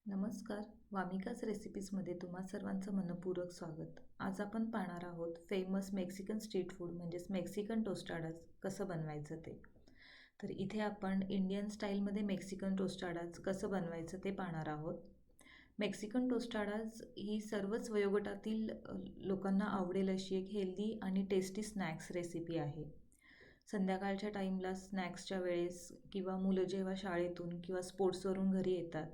नमस्कार. वामिकाच रेसिपीजमध्ये तुम्हा सर्वांचं मनपूर्वक स्वागत. आज आपण पाहणार आहोत फेमस मेक्सिकन स्ट्रीट फूड म्हणजेच मेक्सिकन टोस्टाडाज कसं बनवायचं ते. तर इथे आपण इंडियन स्टाईलमध्ये मेक्सिकन टोस्टाडाज कसं बनवायचं ते पाहणार आहोत. मेक्सिकन टोस्टाडाज ही सर्वच वयोगटातील लोकांना आवडेल अशी एक हेल्दी आणि टेस्टी स्नॅक्स रेसिपी आहे. संध्याकाळच्या टाईमला स्नॅक्सच्या वेळेस किंवा मुलं जेव्हा शाळेतून किंवा स्पोर्ट्सवरून घरी येतात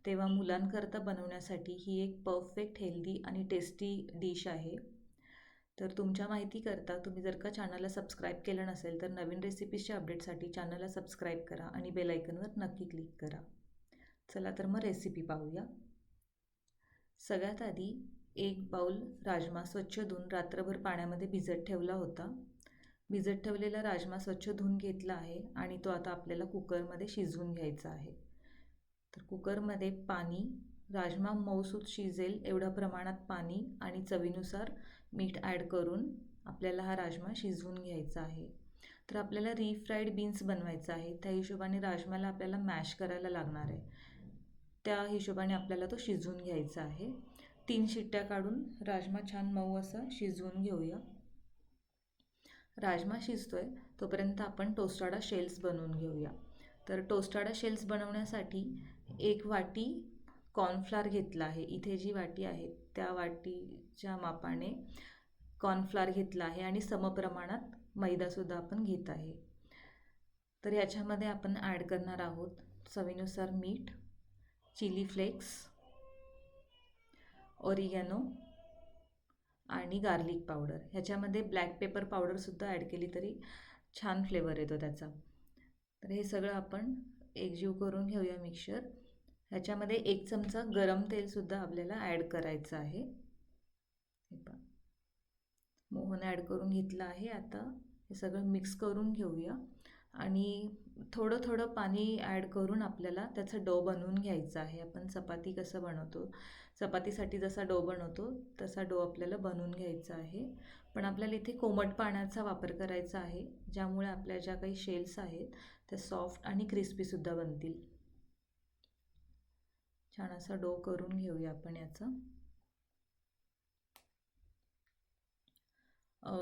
तेव्हा मुलांकरता बनवण्यासाठी ही एक परफेक्ट हेल्दी आणि टेस्टी डिश आहे. तर तुमच्या माहितीकरता तुम्ही जर का चॅनलला सबस्क्राईब केलं नसेल तर नवीन रेसिपीजच्या अपडेटसाठी चॅनलला सबस्क्राईब करा आणि बेल आयकॉनवर नक्की क्लिक करा. चला तर मग रेसिपी पाहूया. सगळ्यात आधी एक बाउल राजमा स्वच्छ धुवून रात्रभर पाण्यामध्ये भिजत ठेवला होता. भिजत ठेवलेला राजमा स्वच्छ धुवून घेतला आहे आणि तो आता आपल्याला कुकरमध्ये शिजवून घ्यायचा आहे. तर कुकरमध्ये पाणी, राजमा मऊसूत शिजेल एवढ्या प्रमाणात पाणी आणि चवीनुसार मीठ ॲड करून आपल्याला हा राजमा शिजवून घ्यायचा आहे. तर आपल्याला रीफ्राईड बीन्स बनवायचं आहे. त्या हिशोबाने राजमाला आपल्याला मॅश करायला लागणार आहे. त्या हिशोबाने आपल्याला तो शिजवून घ्यायचा आहे. 3 शिट्ट्या काढून राजमा छान मऊ असा शिजवून घेऊया. राजमा शिजतोय तोपर्यंत आपण टोस्टाडा शेल्स बनवून घेऊया. तर टोस्टाडा शेल्स बनवण्यासाठी 1 वाटी कॉर्नफ्लोअर घेतला आहे. इथे जी वाटी आहे त्या वाटीच्या मापाने कॉर्नफ्लोअर घेतला आहे आणि समप्रमाणात मैदासुद्धा आपण घेत आहे. तर याच्यामध्ये आपण ॲड करणार आहोत चवीनुसार मीठ, चिली फ्लेक्स, ऑरिगॅनो आणि गार्लिक पावडर. ह्याच्यामध्ये ब्लॅक पेपर पावडरसुद्धा ॲड केली तरी छान फ्लेवर येतो त्याचा. तर हे सगळं आपण एकजीव करून घेऊया मिक्सचर. ह्याच्यामध्ये 1 चमचा गरम तेलसुद्धा आपल्याला ॲड करायचं आहे. हे पहा, मोहन ॲड करून घेतलं आहे. आता हे सगळं मिक्स करून घेऊया आणि थोडं थोडं पाणी ॲड करून आपल्याला त्याचा डो बनवून घ्यायचा आहे. आपण चपाती कसं बनवतो, चपातीसाठी जसा डो बनवतो तसा डो आपल्याला बनवून घ्यायचा आहे. पण आपल्याला इथे कोमट पाण्याचा वापर करायचा आहे, ज्यामुळे आपल्या ज्या काही शेल्स आहेत त्या सॉफ्ट आणि क्रिस्पीसुद्धा बनतील. छान असा डो करून घेऊया आपण याचा.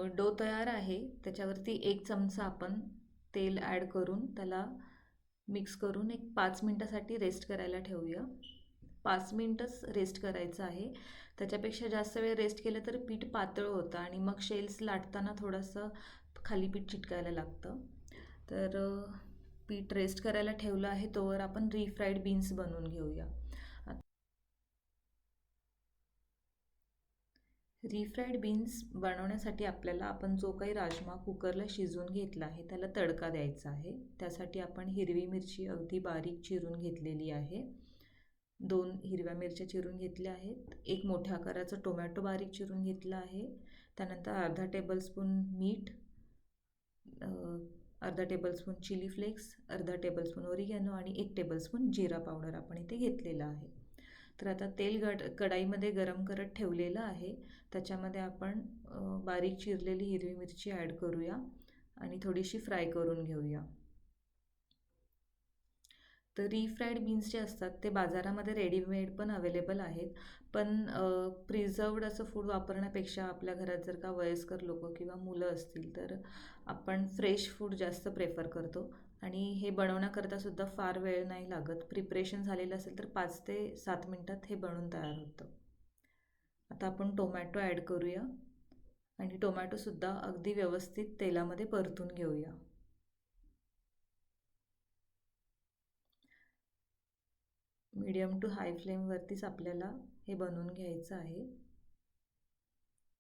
डो तयार आहे. त्याच्यावरती 1 चमचा आपण तेल ॲड करून त्याला मिक्स करून एक 5 मिनटासाठी रेस्ट करायला ठेवूया. 5 मिनटंच रेस्ट करायचं आहे. त्याच्यापेक्षा जास्त वेळ रेस्ट केलं तर पीठ पातळ होतं आणि मग शेल्स लाटताना थोडंसं खाली पीठ चिटकायला लागतं. तर पीठ रेस्ट करायला ठेवलं आहे तोवर आपण रीफ्राईड बीन्स बनवून घेऊया. रीफ्राईड बीन्स बनवण्यासाठी आपल्याला आपण जो काही राजमा कुकरला शिजवून घेतला आहे त्याला तडका द्यायचा आहे. त्यासाठी आपण हिरवी मिरची अगदी बारीक चिरून घेतलेली आहे. 2 हिरव्या मिरच्या चिरून घेतल्या आहेत. 1 मोठ्या आकाराचा टोमॅटो बारीक चिरून घेतला आहे. त्यानंतर अर्धा टेबलस्पून मीठ, अर्धा टेबलस्पून चिली फ्लेक्स, अर्धा टेबलस्पून ऑरिगॅनो आणि 1 टेबलस्पून जिरा पावडर आपण इथे घेतलेला आहे. तर आता तेल कढाईमध्ये गरम करत ठेवलेलं आहे. त्याच्यामध्ये आपण बारीक चिरलेली हिरवी मिरची ॲड करूया आणि थोडीशी फ्राय करून घेऊया. तर रीफ्राईड बीन्स जे असतात ते बाजारामध्ये रेडीमेड पण अवेलेबल आहेत. पण प्रिझर्वड असं फूड वापरण्यापेक्षा आपल्या घरात जर का वयस्कर लोकं किंवा मुलं असतील तर आपण फ्रेश फूड जास्त प्रेफर करतो आणि हे बनवण्याकरतासुद्धा फार वेळ नाही लागत. प्रिपरेशन झालेलं असेल तर 5 ते 7 मिनटात हे बनून तयार होतं. आता आपण टोमॅटो ॲड करूया आणि टोमॅटोसुद्धा अगदी व्यवस्थित तेलामध्ये परतून घेऊया. मीडियम टू हाय फ्लेमवरतीच आपल्याला हे बनवून घ्यायचं आहे.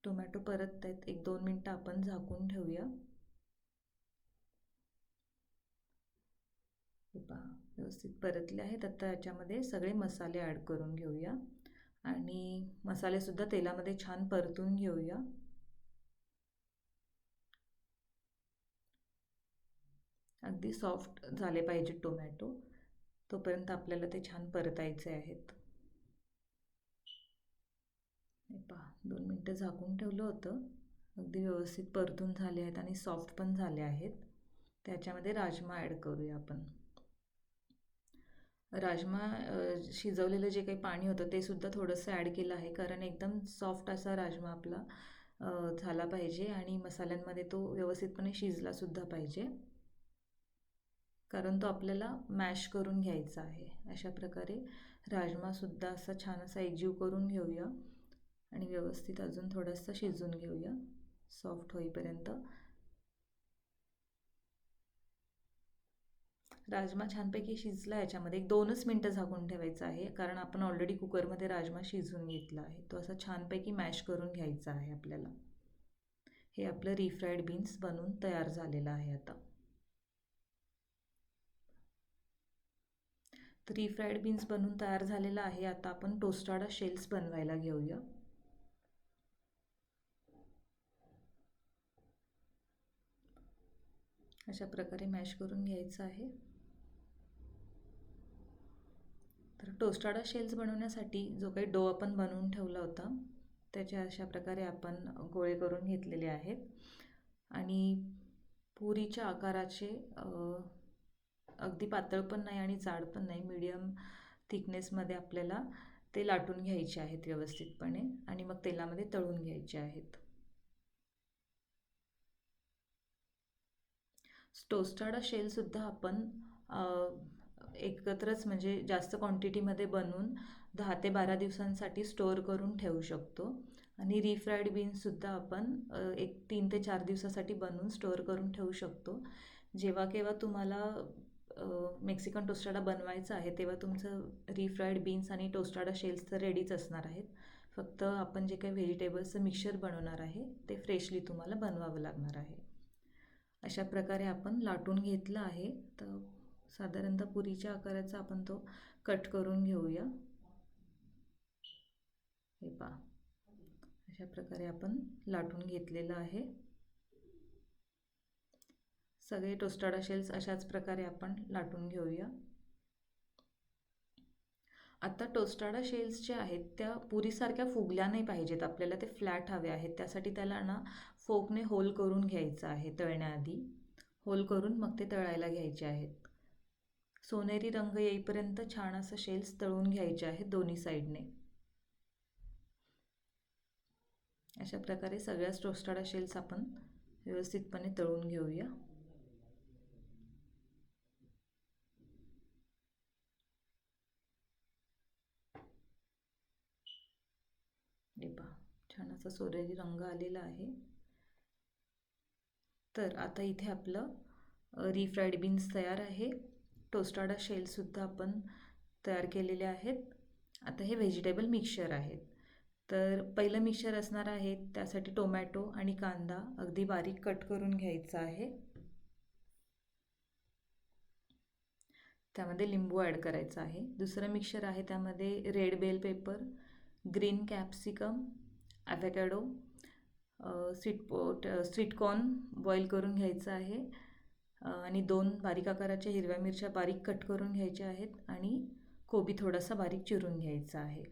टोमॅटो परतत आहेत. 1-2 मिनटं आपण झाकून ठेवूया. हे पहा, व्यवस्थित परतले आहेत. आता याच्यामध्ये सगळे मसाले ॲड करून घेऊया आणि मसालेसुद्धा तेलामध्ये छान परतून घेऊया. अगदी सॉफ्ट झाले पाहिजे टोमॅटो, तोपर्यंत आपल्याला ते छान परतायचे आहेत. हे पहा, 2 मिनटं झाकून ठेवलं होतं. अगदी व्यवस्थित परतून झाले आहेत आणि सॉफ्ट पण झाले आहेत. त्याच्यामध्ये राजमा ॲड करूया आपण. राजमा शिजवलेलं जे काही पाणी होतं ते सुद्धा थोडंसं ॲड केलं आहे, कारण एकदम सॉफ्ट असा राजमा आपला झाला पाहिजे आणि मसाल्यांमध्ये तो व्यवस्थितपणे शिजलासुद्धा पाहिजे, कारण तो आपल्याला मॅश करून घ्यायचा आहे. अशा प्रकारे राजमासुद्धा असा छान असा एकजीव करून घेऊया आणि व्यवस्थित अजून थोडंसं शिजवून घेऊया सॉफ्ट होईपर्यंत. राजमा छानपैकी शिजला. याच्यामध्ये 2च मिनटं झाकून ठेवायचं आहे, कारण आपण ऑलरेडी कुकरमध्ये राजमा शिजवून घेतला आहे. तो असा छानपैकी मॅश करून घ्यायचा आहे आपल्याला. हे आपलं रिफ्राईड बीन्स बनवून तयार झालेलं आहे आता. तर रिफ्राईड बीन्स बनवून तयार झालेलं आहे. आता आपण टोस्टाडा शेल्स बनवायला घेऊया. अशा प्रकारे मॅश करून घ्यायचं आहे. तर टोस्टाडा शेल्स बनवण्यासाठी जो काही डो आपण बनवून ठेवला होता त्याचे अशा प्रकारे आपण गोळे करून घेतलेले आहेत आणि पुरीच्या आकाराचे, अगदी पातळ पण नाही आणि जाड पण नाही, मीडियम थिकनेसमध्ये आपल्याला ते लाटून घ्यायचे आहेत व्यवस्थितपणे आणि मग तेलामध्ये तळून घ्यायचे आहेत. टोस्टाडा शेलसुद्धा आपण एकत्रच म्हणजे जास्त क्वांटिटीमध्ये बनवून 10 ते 12 दिवसांसाठी स्टोअर करून ठेवू शकतो आणि रिफ्राईड बीन्ससुद्धा आपण 3 ते 4 दिवसासाठी बनवून स्टोअर करून ठेवू शकतो. जेव्हा केव्हा तुम्हाला मेक्सिकन टोस्टाडा बनवायचा आहे तेव्हा तुमचं रिफ्राईड बीन्स आणि टोस्टाडा शेल्स तर रेडीच असणार आहेत. फक्त आपण जे काही व्हेजिटेबल्सचं मिक्सचर बनवणार आहे ते फ्रेशली तुम्हाला बनवावं लागणार आहे. अशा प्रकारे आपण लाटून घेतलं आहे. तर साधारणतः पुरीच्या आकाराचा आपण तो कट करून घेऊया. हे पहा, अशा प्रकारे आपण लाटून घेतलेलं आहे. सगळे टोस्टाडा शेल्स अशाच प्रकारे आपण लाटून घेऊया. आता टोस्टाडा शेल्स जे आहेत त्या पुरीसारख्या फुगल्या नाही पाहिजेत, आपल्याला ते फ्लॅट हवे आहेत. त्यासाठी त्याला ना फोकने होल करून घ्यायचं आहे. तळण्याआधी होल करून मग ते तळायला घ्यायचे आहेत. सोनेरी रंग येईपर्यंत छान असं शेल्स तळून घ्यायचे आहेत दोन्ही साईडने. अशा प्रकारे सगळ्याच टोस्टाडा शेल्स आपण व्यवस्थितपणे तळून घेऊया. हे पहा, छान असा सोनेरी रंग आलेला आहे. तर आता इथे आपलं रिफ्राईड बीन्स तयार आहे. टोस्टाडा शेल्ससुद्धा आपण तयार केलेले आहेत. आता हे व्हेजिटेबल मिक्सचर आहेत. तर पहिलं मिक्सचर असणार आहे त्यासाठी टोमॅटो आणि कांदा अगदी बारीक कट करून घ्यायचा आहे. त्यामध्ये लिंबू ॲड करायचा आहे. दुसरं मिक्सचर आहे त्यामध्ये red bell pepper, green capsicum, avocado, sweetcorn boil करून घ्यायचं आहे आणि 2 बारीक आकाराच्या हिरव्या मिरच्या बारीक कट करून घ्यायच्या आहेत आणि कोबी थोडासा बारीक चिरून घ्यायचा आहे.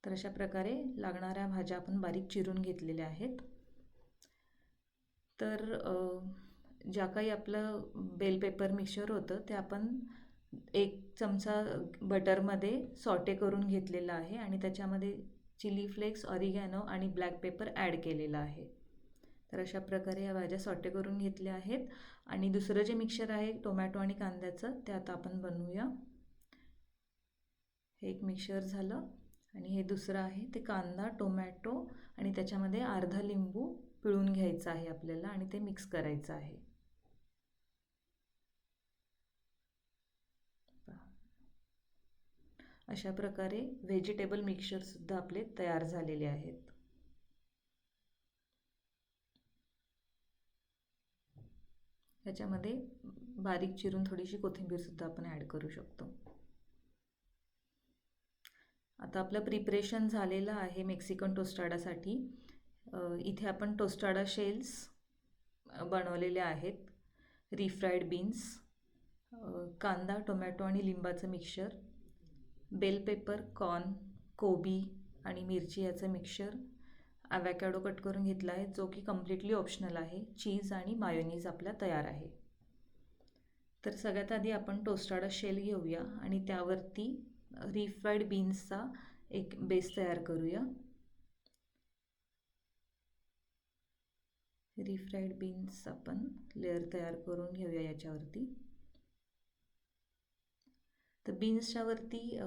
तर अशा प्रकारे लागणाऱ्या भाज्या आपण बारीक चिरून घेतलेल्या आहेत. तर ज्या काही आपलं बेल पेपर मिक्सचर होतं ते आपण 1 चमचा बटरमध्ये सॉटे करून घेतलेलं आहे आणि त्याच्यामध्ये चिली फ्लेक्स, ऑरिगॅनो आणि ब्लॅक पेपर ॲड केलेलं आहे. तर अशा प्रकारे या भाज्या सॉटे करून घेतल्या आहेत आणि दुसरं जे मिक्सचर आहे टोमॅटो आणि कांद्याचं ते आता आपण बनवूया. हे एक मिक्सचर झालं आणि हे दुसरं आहे ते कांदा, टोमॅटो आणि त्याच्यामध्ये अर्धा लिंबू पिळून घ्यायचा आहे आपल्याला आणि ते मिक्स करायचं आहे. अशा प्रकारे व्हेजिटेबल मिक्सचरसुद्धा आपले तयार झालेले आहेत. याच्यामध्ये बारीक चिरून थोडीशी कोथिंबीरसुद्धा आपण ॲड करू शकतो. आता आपलं प्रिपरेशन झालेलं आहे मेक्सिकन टोस्टाडासाठी. इथे आपण टोस्टाडा शेल्स बनवलेले आहेत, रिफ्राईड बीन्स, कांदा, टोमॅटो आणि लिंबाचं मिक्सचर, बेल पेपर, कॉर्न, कोबी आणि मिरची याचं मिक्सचर, ॲव्होकॅडो कट करून घेतला आहे जो की कम्प्लिटली ऑप्शनल आहे, चीज आणि मायोनीज आपल्या तयार आहे. तर सगळ्यात आधी आपण टोस्टाडा शेल घेऊया आणि त्यावरती रीफ्राईड बीन्सचा एक बेस तयार करूया. रीफ्राईड बीन्स आपण लेअर तयार करून घेऊया याच्यावरती. तर बीन्सच्या वरती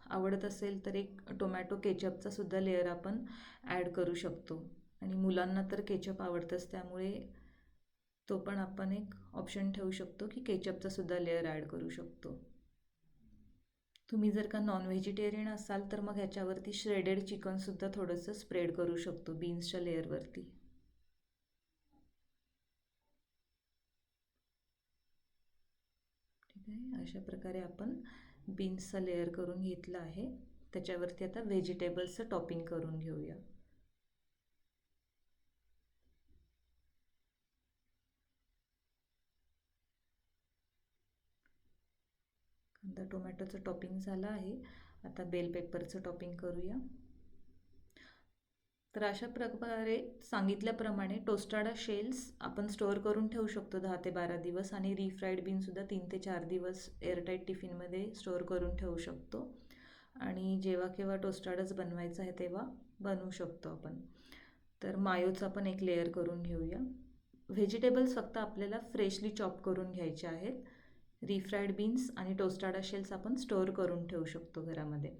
आवडत असेल तर एक टोमॅटो केचपचा सुद्धा लेअर आपण ॲड करू शकतो आणि मुलांना तर केचप आवडतंच, त्यामुळे तो पण आपण एक ऑप्शन ठेवू शकतो की केचपचा सुद्धा लेअर ॲड करू शकतो. तुम्ही जर का नॉन व्हेजिटेरियन असाल तर मग ह्याच्यावरती श्रेडेड चिकनसुद्धा थोडंसं स्प्रेड करू शकतो बीन्सच्या लेअरवरती. ठीक आहे, अशा प्रकारे आपण बीन्सचा लेअर करून घेतला आहे. त्याच्यावरती आता व्हेजिटेबल्सचं टॉपिंग करून घेऊया. कांदा टोमॅटोचं टॉपिंग झालं आहे. आता बेल पेपरचं टॉपिंग करूया. तर अशा प्रकारे सांगितल्याप्रमाणे टोस्टाडा शेल्स आपण स्टोअर करून ठेवू शकतो 10 ते 12 दिवस आणि रीफ्राईड बीनसुद्धा 3 ते 4 दिवस एअरटाईट टिफिनमध्ये स्टोअर करून ठेवू शकतो आणि जेव्हा केव्हा टोस्टाडाच बनवायचं आहे तेव्हा बनवू शकतो आपण. तर मायोचा पण एक लेअर करून घेऊया. व्हेजिटेबल्स फक्त आपल्याला फ्रेशली चॉप करून घ्यायचे आहेत. रीफ्राईड बीन्स आणि टोस्टाडा शेल्स आपण स्टोअर करून ठेवू शकतो घरामध्ये.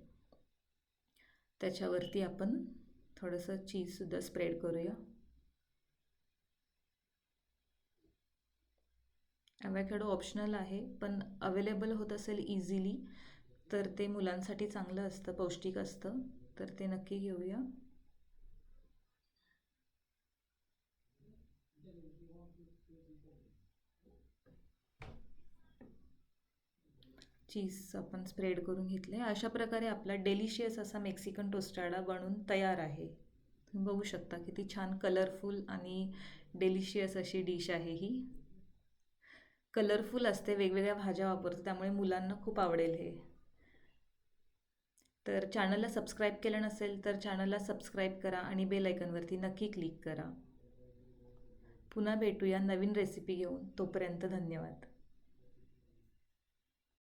त्याच्यावरती आपण थोडंसं चीजसुद्धा स्प्रेड करूया. ॲवोकॅडो ऑप्शनल आहे, पण अवेलेबल होत असेल इझिली तर ते मुलांसाठी चांगलं असतं, पौष्टिक असतं, तर ते नक्की घेऊया. चीज आपण स्प्रेड करून घेतले. अशा प्रकारे आपला डेलिशियस असा मेक्सिकन टोस्टाडा बनून तयार आहे. तुम्ही बघू शकता किती छान कलरफुल आणि डेलिशियस अशी डिश आहे ही. कलरफुल असते, वेगवेगळ्या भाज्या वापरतो, त्यामुळे मुलांना खूप आवडेल हे. तर चॅनलला सबस्क्राईब केलं नसेल तर चॅनलला सबस्क्राईब करा आणि बेल आयकॉनवरती नक्की क्लिक करा. पुन्हा भेटूया नवीन रेसिपी घेऊन. तोपर्यंत धन्यवाद.